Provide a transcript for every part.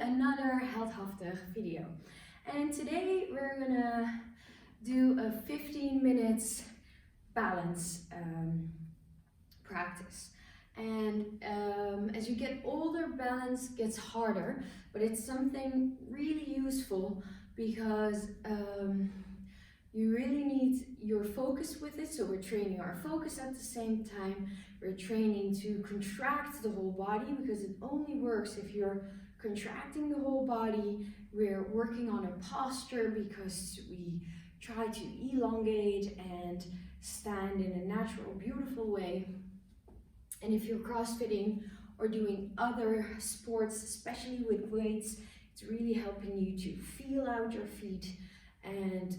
another heldhaftig video. And today we're gonna do a 15 minutes balance practice. And as you get older, balance gets harder, but it's something really useful because you really need your focus with it. So we're training our focus at the same time. We're training to contract the whole body because it only works if you're contracting the whole body. We're working on a posture because we try to elongate and stand in a natural, beautiful way. And if you're crossfitting or doing other sports, especially with weights, it's really helping you to feel out your feet and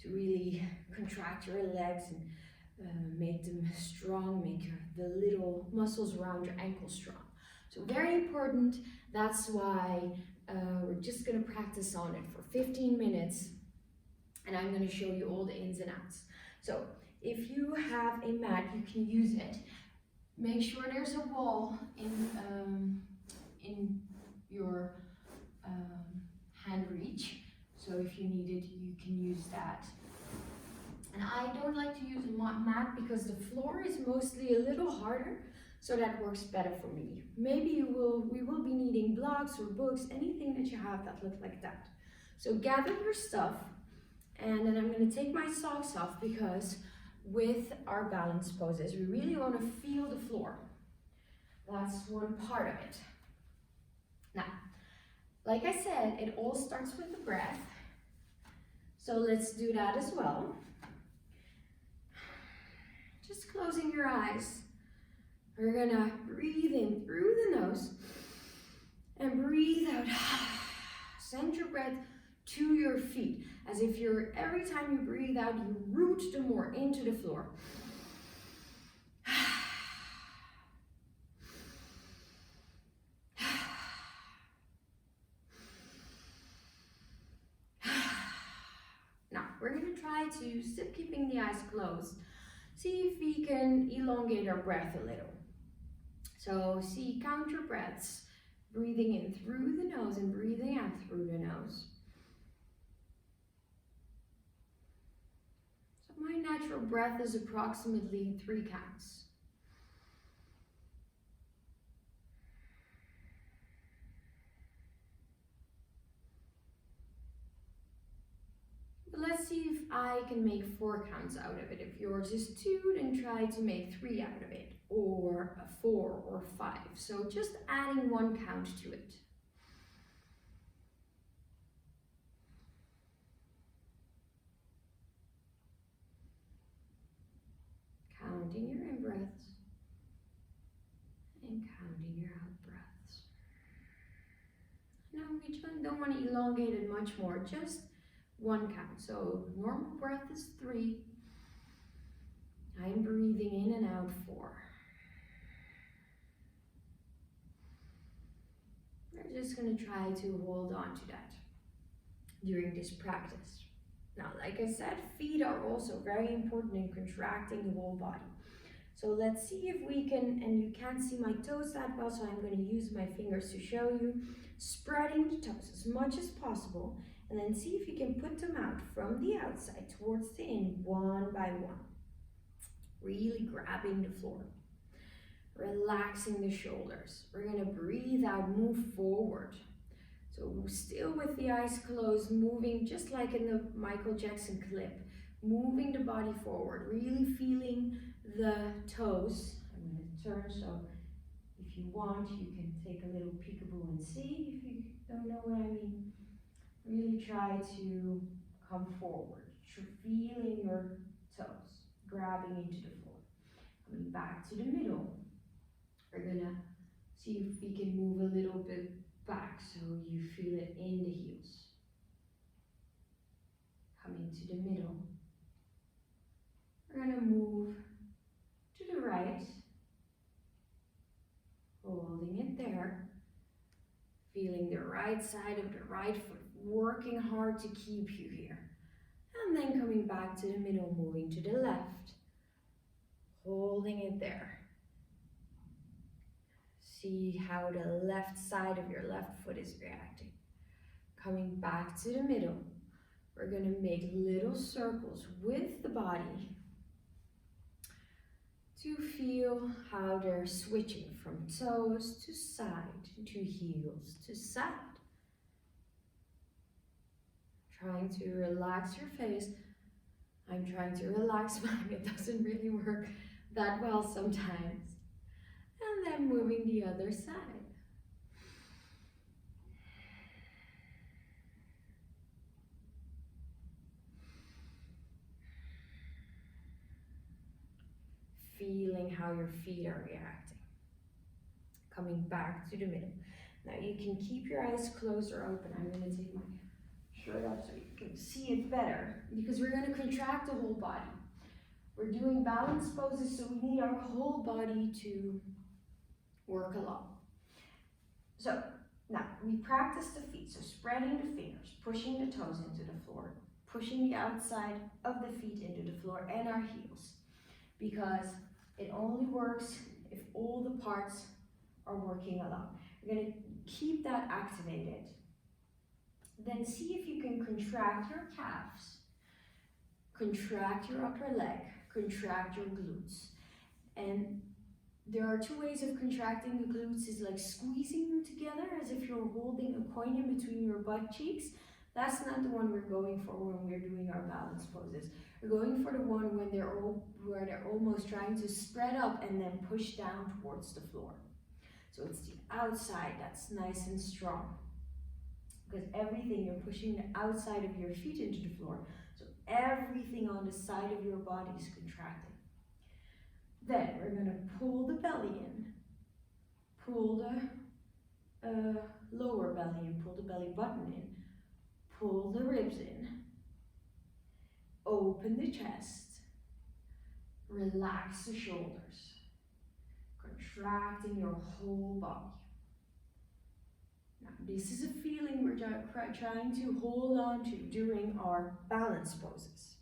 to really contract your legs and make them strong, make the little muscles around your ankles strong. So very important. That's why we're just going to practice on it for 15 minutes, and I'm going to show you all the ins and outs. So if you have a mat, you can use it. Make sure there's a wall in your hand reach. So if you need it, you can use that. And I don't like to use a mat because the floor is mostly a little harder, so that works better for me. Maybe we will be needing blocks or books, anything that you have that look like that. So gather your stuff, and then I'm going to take my socks off because with our balance poses, we really want to feel the floor. That's one part of it. Now, like I said, it all starts with the breath. So let's do that as well. Just closing your eyes. We're gonna breathe in through the nose and breathe out. Send your breath to your feet, as if every time you breathe out, you root them more into the floor. Now, we're going to try to still keeping the eyes closed. See if we can elongate our breath a little. So count your breaths, breathing in through the nose and breathing out through the nose. So my natural breath is approximately 3 counts. Let's see if I can make 4 counts out of it. If yours is 2, then try to make 3 out of it, or a 4 or 5. So just adding 1 count to it. Counting your in-breaths and counting your out-breaths. Now we don't want to elongate it much more, just 1 count. So normal breath is 3. I'm breathing in and out 4. We're just going to try to hold on to that during this practice. Now, like I said, feet are also very important in contracting the whole body. So let's see if we can, and you can't see my toes that well, so I'm going to use my fingers to show you. Spreading the toes as much as possible, and then see if you can put them out from the outside towards the in, one by one. Really grabbing the floor. Relaxing the shoulders. We're going to breathe out, move forward. So still with the eyes closed, moving just like in the Michael Jackson clip. Moving the body forward, really feeling the toes. I'm going to turn, so if you want, you can take a little peekaboo and see if you don't know what I mean. Really try to come forward, feeling your toes, grabbing into the floor. Coming back to the middle. We're gonna see if we can move a little bit back so you feel it in the heels. Coming to the middle. We're gonna move to the right. Holding it there. Feeling the right side of the right foot, working hard to keep you here. And then coming back to the middle, moving to the left. Holding it there. See how the left side of your left foot is reacting. Coming back to the middle. We're going to make little circles with the body to feel how they're switching from toes to side, to heels to side. Trying to relax your face. I'm trying to relax mine. It doesn't really work that well sometimes. And then moving the other side. Feeling how your feet are reacting. Coming back to the middle. Now you can keep your eyes closed or open. I'm going to take my shirt up so you can see it better, because we're going to contract the whole body. We're doing balance poses, so we need our whole body to work along. So now we practice the feet, so spreading the fingers, pushing the toes into the floor, pushing the outside of the feet into the floor and our heels, because it only works if all the parts are working along. We're going to keep that activated. Then see if you can contract your calves, contract your upper leg, contract your glutes. And there are two ways of contracting the glutes, is like squeezing them together as if you're holding a coin in between your butt cheeks. That's not the one we're going for when we're doing our balance poses. We're going for the one when where they're almost trying to spread up and then push down towards the floor. So it's the outside that's nice and strong, because everything, you're pushing the outside of your feet into the floor. So everything on the side of your body is contracting. Then we're going to pull the belly in, pull the lower belly in, pull the belly button in, pull the ribs in, open the chest, relax the shoulders, contracting your whole body. Now, this is a feeling we're trying to hold on to during our balance poses.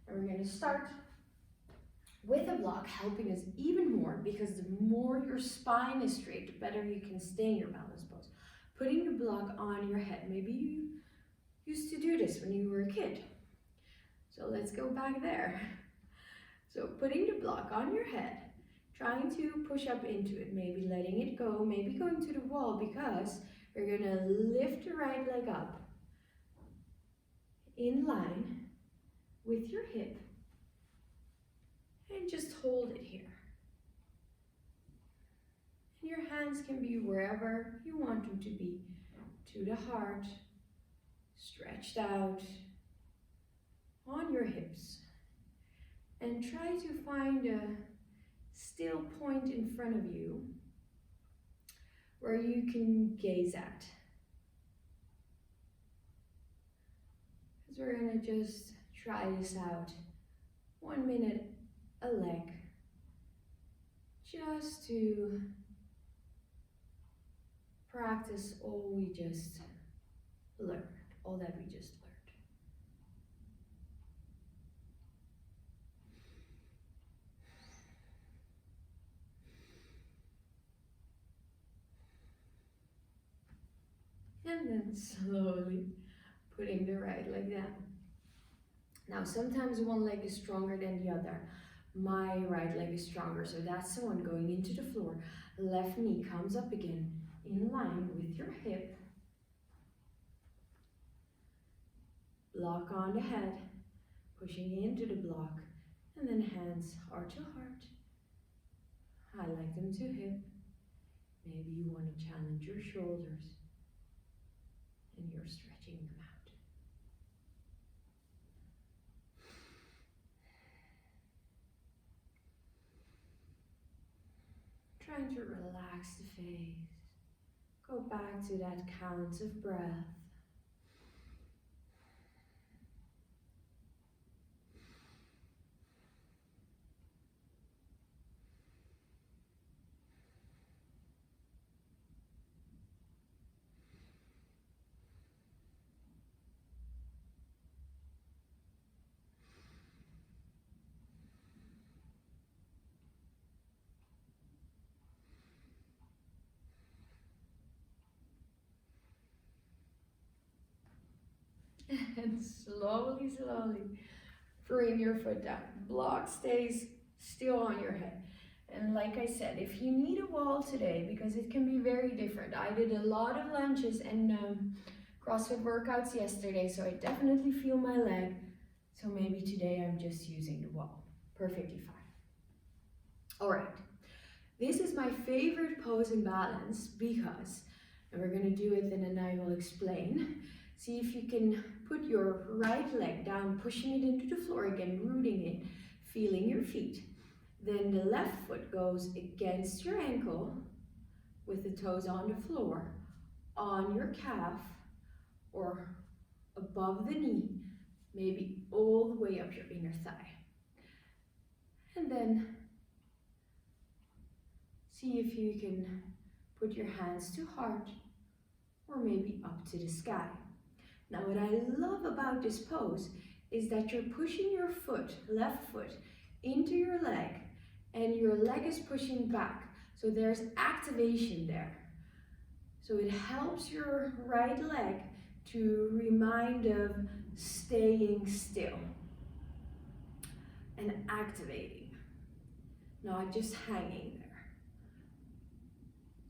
And we're going to start with a block, helping us even more, because the more your spine is straight, the better you can stay in your balance pose. Putting the block on your head. Maybe you used to do this when you were a kid. So let's go back there. So putting the block on your head, trying to push up into it, maybe letting it go, maybe going to the wall, because we're going to lift the right leg up in line with your hip and just hold it here. And your hands can be wherever you want them to be, to the heart, stretched out on your hips. And try to find a still point in front of you where you can gaze at. Because we're going to just try this out. 1 minute a leg. Just to practice all we just learned, all that we just learned. And then slowly putting the right leg down. Now sometimes one leg is stronger than the other. My right leg is stronger, so that's the one going into the floor. Left knee comes up again, in line with your hip. Block on the head, pushing into the block, and then hands heart to heart. Highlight them to hip. Maybe you want to challenge your shoulders, and you're stretching them out. Trying to relax the face. Go back to that count of breath. And slowly, slowly bring your foot down. Block stays still on your head. And like I said, if you need a wall today, because it can be very different. I did a lot of lunges and CrossFit workouts yesterday, so I definitely feel my leg. So maybe today I'm just using the wall. Perfectly fine. All right. This is my favorite pose in balance because, and we're going to do it and then I will explain. See if you can put your right leg down, pushing it into the floor again, rooting it, feeling your feet. Then the left foot goes against your ankle with the toes on the floor, on your calf or above the knee, maybe all the way up your inner thigh. And then see if you can put your hands to heart or maybe up to the sky. Now what I love about this pose is that you're pushing your foot, left foot, into your leg and your leg is pushing back. So there's activation there. So it helps your right leg to remind of staying still and activating, not just hanging there.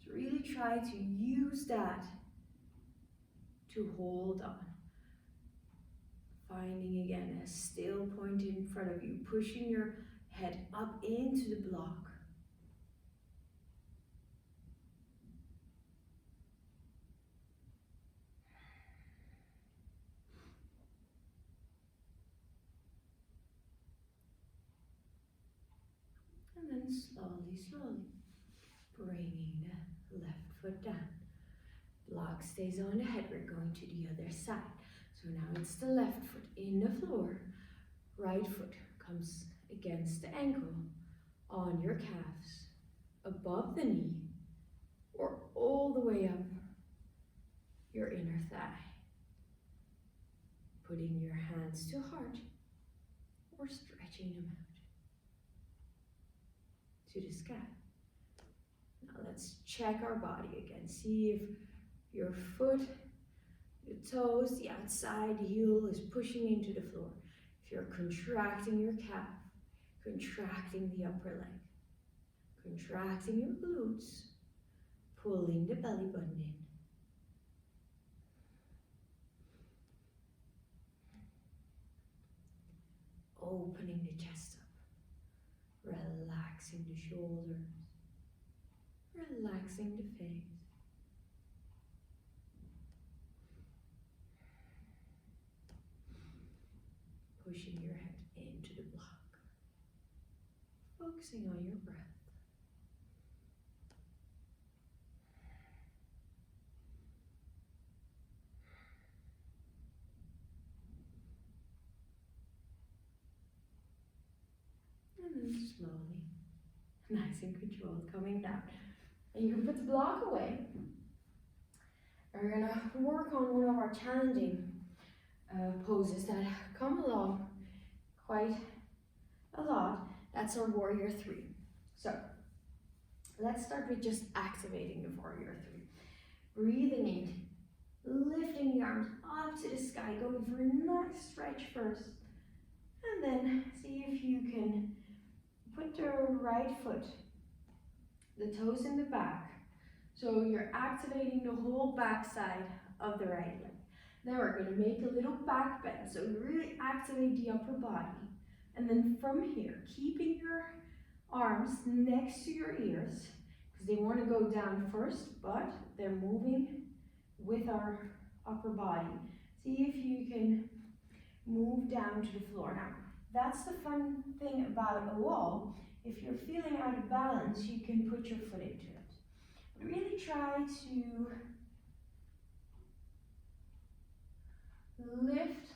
So really try to use that to hold on. Finding again a still point in front of you, pushing your head up into the block. And then slowly, slowly bringing the left foot down. Block stays on the head. We're going to the other side. So now it's the left foot in the floor. Right foot comes against the ankle, on your calves, above the knee, or all the way up your inner thigh. Putting your hands to heart or stretching them out to the sky. Now let's check our body again. See if your foot, the toes, the outside heel is pushing into the floor. If you're contracting your calf, contracting the upper leg, contracting your glutes, pulling the belly button in. Opening the chest up, relaxing the shoulders, relaxing the face. Pushing your head into the block, focusing on your breath. And then slowly, nice and controlled, coming down. And you can put the block away. And we're gonna work on one of our challenging poses that come along quite a lot. That's our warrior three. So let's start with just activating the warrior three. Breathing in, lifting the arms up to the sky, going for a nice stretch first. And then see if you can put the right foot, the toes in the back. So you're activating the whole back side of the right leg. Then we're going to make a little back bend. So really activate the upper body. And then from here, keeping your arms next to your ears, because they want to go down first, but they're moving with our upper body. See if you can move down to the floor. Now, that's the fun thing about a wall. If you're feeling out of balance, you can put your foot into it. But really try to lift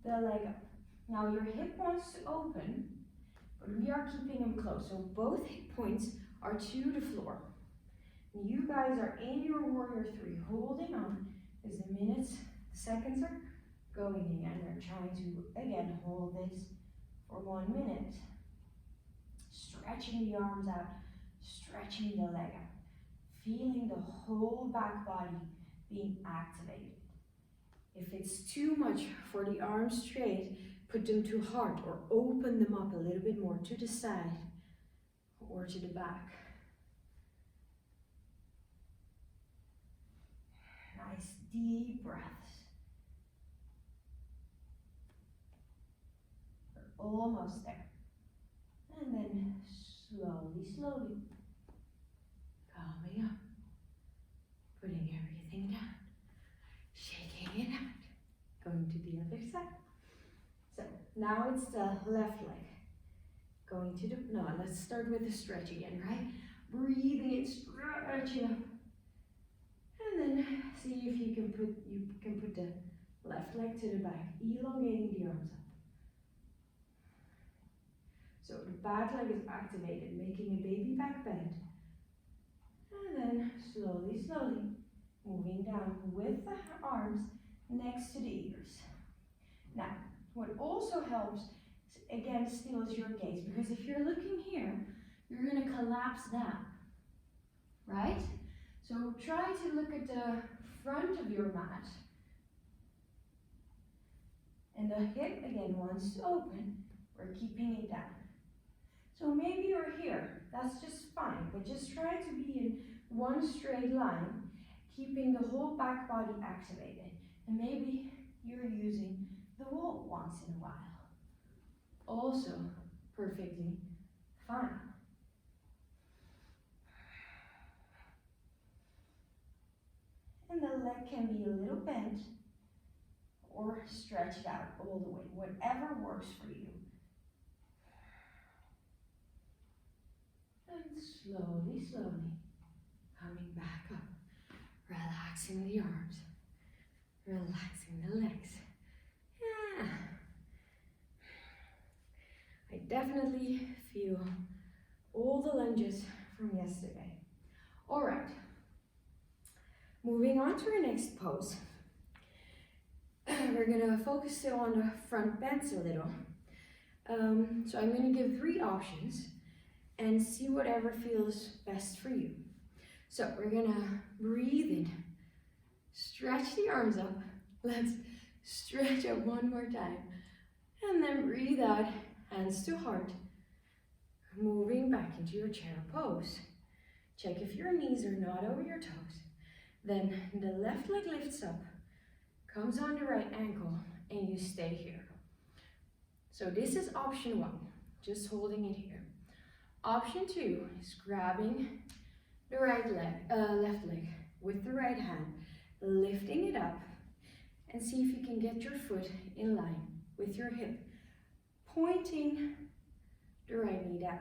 the leg up. Now your hip wants to open, but we are keeping them closed. So both hip points are to the floor. And you guys are in your warrior three, holding on as the minutes, the seconds are going in, and we're trying to, again, hold this for 1 minute. Stretching the arms out, stretching the leg out, feeling the whole back body being activated. If it's too much for the arms straight, put them too hard or open them up a little bit more to the side or to the back. Nice deep breaths. We're almost there. And then slowly, slowly coming up, putting everything down, shaking it out, going to the other side. So now it's the left leg. Going to the, no, let's start with the stretch again, right? Breathing in, stretching up. And then see if you can put the left leg to the back, elongating the arms up. So the back leg is activated, making a baby back bend. And then slowly, slowly moving down with the arms next to the ears. Now, what also helps, again, still is your gaze, because if you're looking here, you're going to collapse down, right? So try to look at the front of your mat. And the hip, again, once open, we're keeping it down. So maybe you're here, that's just fine, but just try to be in one straight line, keeping the whole back body activated. And maybe you're using the wall once in a while. Also perfectly fine. And the leg can be a little bent or stretched out all the way, whatever works for you. And slowly, slowly coming back up, relaxing the arms, relaxing the legs. Yeah. I definitely feel all the lunges from yesterday. All right, moving on to our next pose. We're gonna focus still on the front bends a little. So I'm gonna give 3 options and see whatever feels best for you. So we're gonna breathe in, stretch the arms up. Let's stretch up one more time. And then breathe out, hands to heart. Moving back into your chair pose. Check if your knees are not over your toes. Then the left leg lifts up, comes on the right ankle, and you stay here. So this is option 1, just holding it here. Option 2 is grabbing the left leg with the right hand, lifting it up, and see if you can get your foot in line with your hip, pointing the right knee down.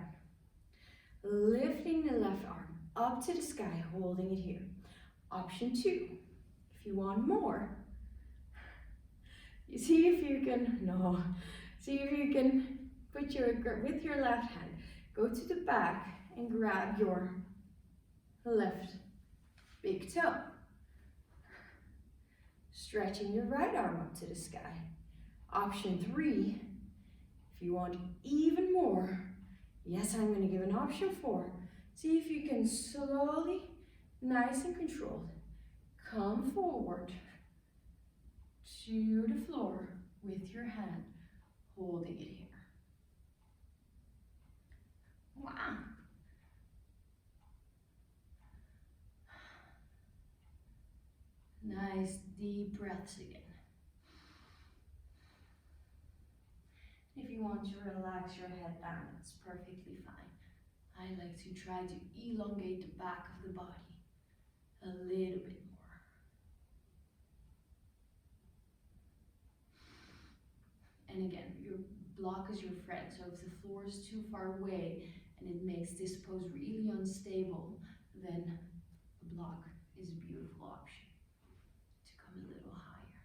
Lifting the left arm up to the sky, holding it here. Option 2, if you want more, you see if you can put with your left hand, go to the back and grab your left big toe. Stretching your right arm up to the sky. Option 3, if you want even more, yes, I'm going to give an option 4. See if you can slowly, nice and controlled, come forward to the floor with your hand, holding it here. Wow. Nice deep breaths again. If you want to relax your head down, that's perfectly fine. I like to try to elongate the back of the body a little bit more. And again, your block is your friend, so if the floor is too far away and it makes this pose really unstable, then a block is a beautiful option to come a little higher.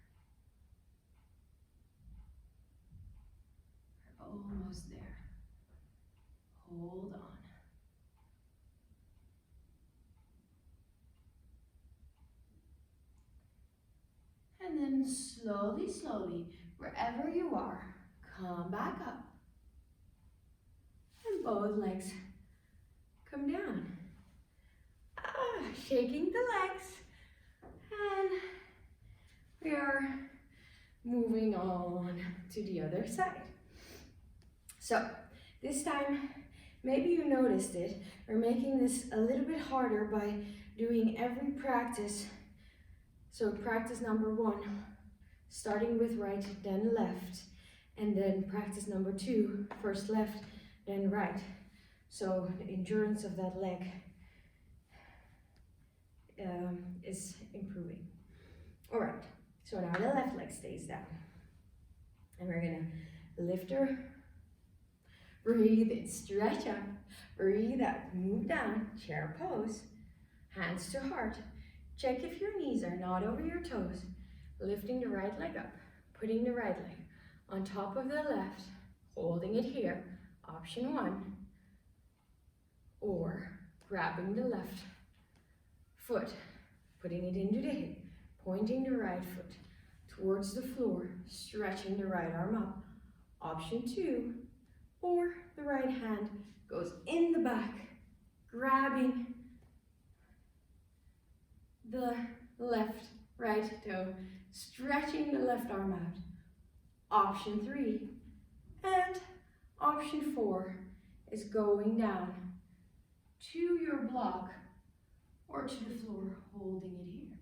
We're almost there. Hold on. And then slowly, slowly, wherever you are, come back up. And both legs come down. Shaking the legs. And we are moving on to the other side. So this time, maybe you noticed it. We're making this a little bit harder by doing every practice. So practice number 1, starting with right, then left. And then practice number 2, first left, then right. So the endurance of that leg is improving. All right, so now the left leg stays down. And we're gonna lift her, breathe in, stretch up, breathe out, move down, chair pose, hands to heart. Check if your knees are not over your toes. Lifting the right leg up, putting the right leg on top of the left, holding it here, option 1, or grabbing the left foot, putting it into the hip, pointing the right foot towards the floor, stretching the right arm up, option 2, or the right hand goes in the back, grabbing the left right toe, stretching the left arm out, option 3, and option 4 is going down to your block or to the floor, holding it here.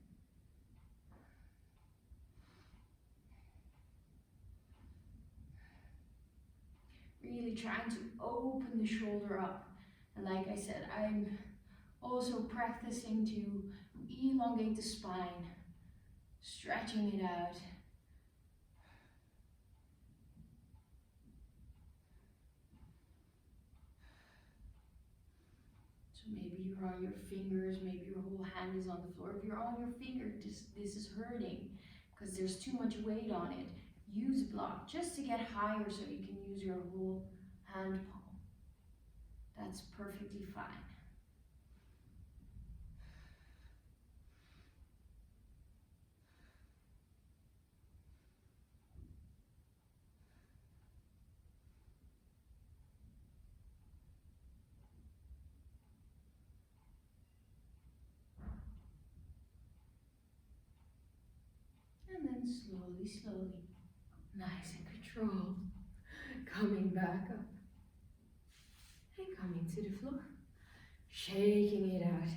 Really trying to open the shoulder up. And like I said, I'm also practicing to elongate the spine, stretching it out. So maybe you're on your fingers, maybe your whole hand is on the floor. If you're on your finger, this is hurting because there's too much weight on it. Use block just to get higher so you can use your whole hand palm. That's perfectly fine. And then slowly, slowly, nice and controlled, coming back up and coming to the floor, shaking it out.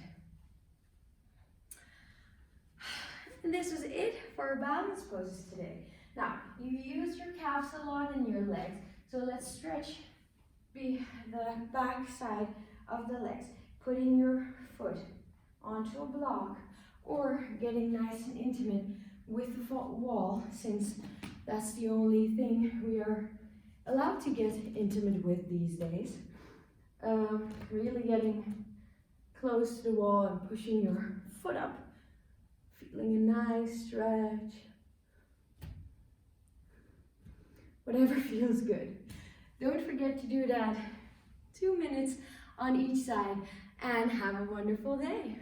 And this was it for our balance poses today. Now, you used your calves a lot and your legs, so let's stretch the back side of the legs, putting your foot onto a block or getting nice and intimate with the wall, since that's the only thing we are allowed to get intimate with these days. Really getting close to the wall and pushing your foot up, feeling a nice stretch. Whatever feels good. Don't forget to do that 2 minutes on each side and have a wonderful day.